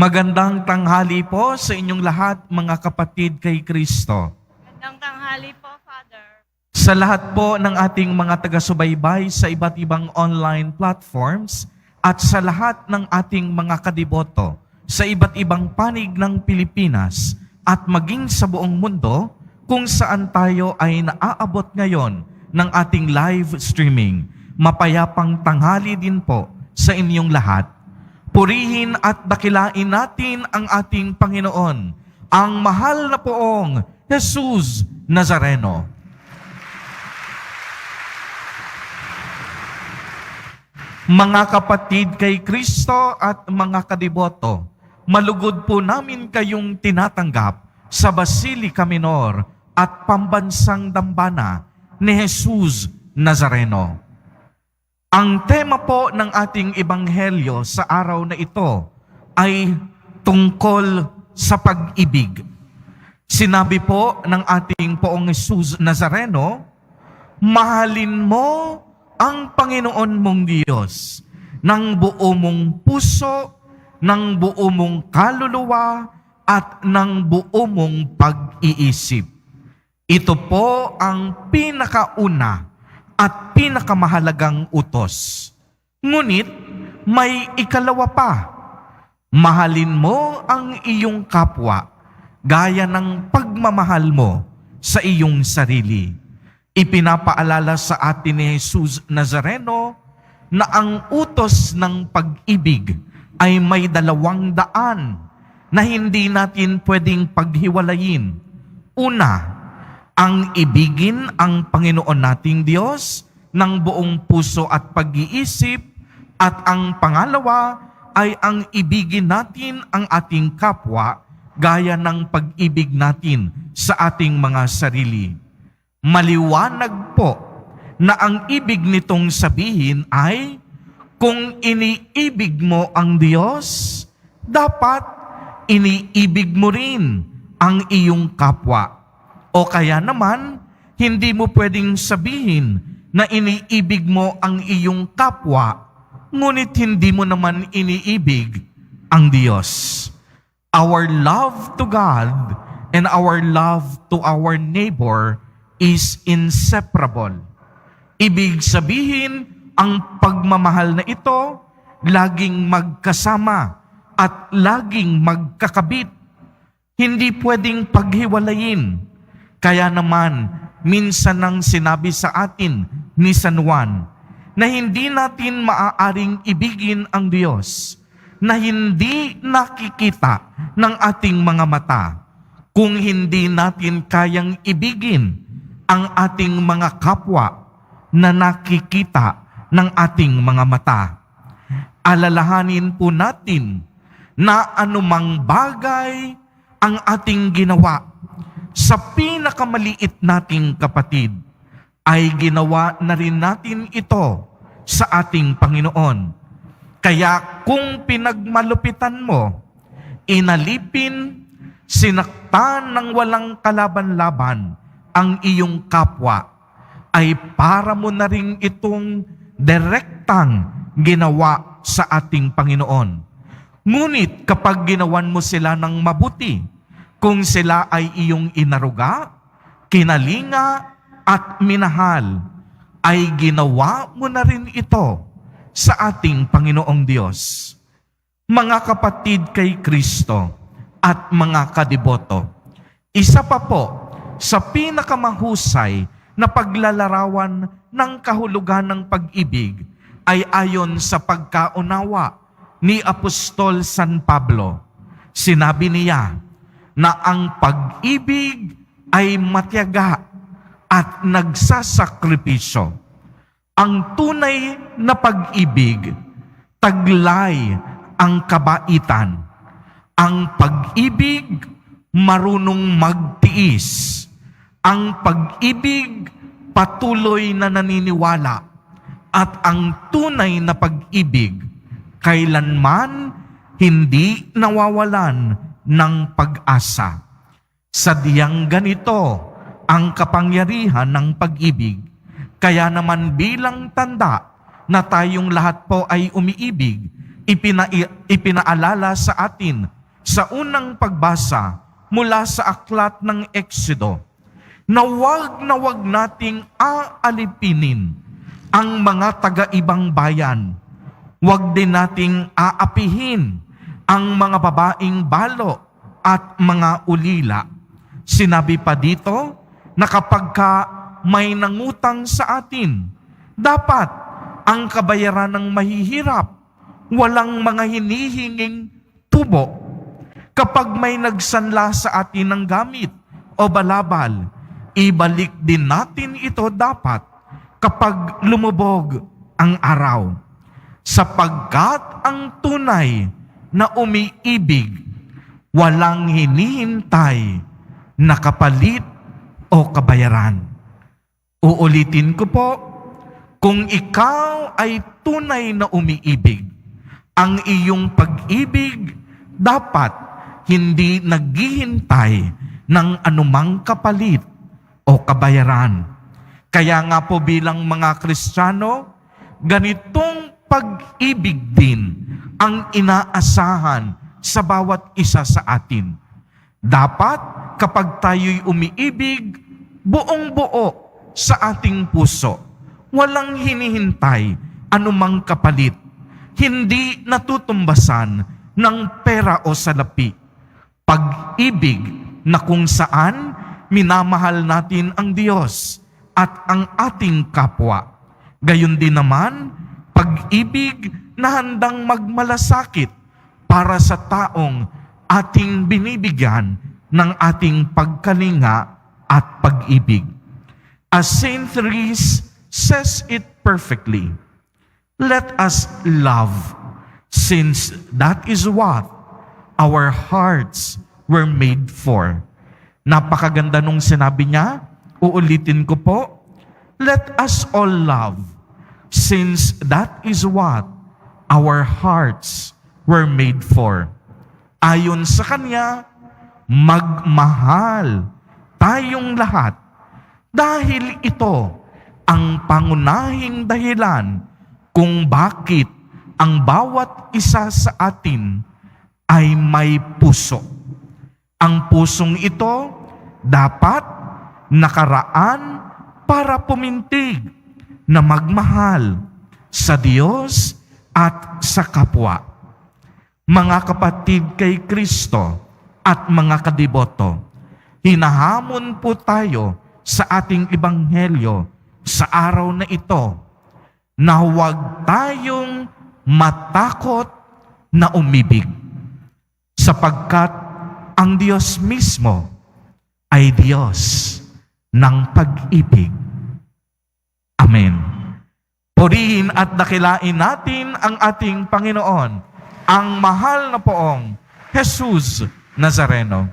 Magandang tanghali po sa inyong lahat, mga kapatid kay Kristo. Magandang tanghali po, Father. Sa lahat po ng ating mga taga-subaybay sa iba't ibang online platforms at sa lahat ng ating mga kadiboto sa iba't ibang panig ng Pilipinas at maging sa buong mundo kung saan tayo ay naaabot ngayon ng ating live streaming. Mapayapang tanghali din po sa inyong lahat. Purihin at dakilain natin ang ating Panginoon, ang mahal na poong Jesus Nazareno. Mga kapatid kay Kristo at mga kadiboto, malugod po namin kayong tinatanggap sa Basilica Minor at Pambansang Dambana ni Jesus Nazareno. Ang tema po ng ating ebanghelyo sa araw na ito ay tungkol sa pag-ibig. Sinabi po ng ating poong Jesus Nazareno, mahalin mo ang Panginoon mong Diyos ng buo mong puso, ng buo mong kaluluwa, at ng buo mong pag-iisip. Ito po ang pinakauna at pinakamahalagang utos. Ngunit may ikalawa pa. Mahalin mo ang iyong kapwa gaya ng pagmamahal mo sa iyong sarili. Ipinapaalala sa atin ni Jesus Nazareno na ang utos ng pag-ibig ay may 200 na hindi natin pwedeng paghiwalayin. Una, ang ibigin ang Panginoon nating Diyos ng buong puso at pag-iisip, at ang pangalawa ay ang ibigin natin ang ating kapwa gaya ng pag-ibig natin sa ating mga sarili. Maliwanag po na ang ibig nitong sabihin ay kung iniibig mo ang Diyos, dapat iniibig mo rin ang iyong kapwa. O kaya naman, hindi mo pwedeng sabihin na iniibig mo ang iyong kapwa, ngunit hindi mo naman iniibig ang Diyos. Our love to God and our love to our neighbor is inseparable. Ibig sabihin, ang pagmamahal na ito, laging magkasama at laging magkakabit. Hindi pwedeng paghiwalayin. Kaya naman, minsan nang sinabi sa atin ni San Juan na hindi natin maaaring ibigin ang Diyos na hindi nakikita ng ating mga mata kung hindi natin kayang ibigin ang ating mga kapwa na nakikita ng ating mga mata. Alalahanin po natin na anumang bagay ang ating ginawa sa pinakamaliit nating kapatid, ay ginawa na rin natin ito sa ating Panginoon. Kaya kung pinagmalupitan mo, inalipin, sinaktan ng walang kalaban-laban ang iyong kapwa, ay para mo na rin itong direktang ginawa sa ating Panginoon. Ngunit kapag ginawan mo sila ng mabuti, kung sila ay iyong inaruga, kinalinga, at minahal, ay ginawa mo na rin ito sa ating Panginoong Diyos. Mga kapatid kay Kristo at mga kadiboto, isa pa po sa pinakamahusay na paglalarawan ng kahulugan ng pag-ibig ay ayon sa pagkaunawa ni Apostol San Pablo. Sinabi niya na ang pag-ibig ay matiyaga at nagsasakripisyo. Ang tunay na pag-ibig, taglay ang kabaitan. Ang pag-ibig, marunong magtiis. Ang pag-ibig, patuloy na naniniwala. At ang tunay na pag-ibig, kailanman hindi nawawalan ng pag-asa. Sadyang ganito ang kapangyarihan ng pag-ibig. Kaya naman bilang tanda na tayong lahat po ay umiibig, ipinaalala sa atin sa unang pagbasa mula sa aklat ng Exodo na wag nating aalipinin ang mga taga-ibang bayan. Huwag din nating aapihin ang mga babaeng balo at mga ulila. Sinabi pa dito na kapag may nangutang sa atin, dapat ang kabayaran ng mahihirap, walang mga hinihinging tubo. Kapag may nagsanla sa atin ng gamit o balabal, ibalik din natin ito dapat kapag lumubog ang araw. Sapagkat ang tunay na umiibig, walang hinihintay na kapalit o kabayaran. Uulitin ko po, kung ikaw ay tunay na umiibig, ang iyong pag-ibig dapat hindi naghihintay ng anumang kapalit o kabayaran. Kaya nga po bilang mga Kristiyano, ganitong pag-ibig din ang inaasahan sa bawat isa sa atin. Dapat kapag tayo'y umiibig, buong-buo sa ating puso, walang hinihintay anumang kapalit, hindi natutumbasan ng pera o salapi. Pag-ibig na kung saan minamahal natin ang Diyos at ang ating kapwa. Gayon din naman, pag-ibig na handang magmalasakit para sa taong ating binibigyan ng ating pagkalinga at pag-ibig. As Saint Therese says it perfectly, let us love, since that is what our hearts were made for. Napakaganda nung sinabi niya, uulitin ko po, let us all love, since that is what our hearts were made for. Ayon sa Kanya, magmahal tayong lahat dahil ito ang pangunahing dahilan kung bakit ang bawat isa sa atin ay may puso. Ang pusong ito dapat nakaraan para pumintig na magmahal sa Diyos at sa kapwa. Mga kapatid kay Kristo at mga kadiboto, hinahamon po tayo sa ating ebanghelyo sa araw na ito na huwag tayong matakot na umibig, sapagkat ang Diyos mismo ay Diyos ng pag-ibig. Amen. Purihin at dakilain natin ang ating Panginoon, ang mahal na poong Jesus Nazareno.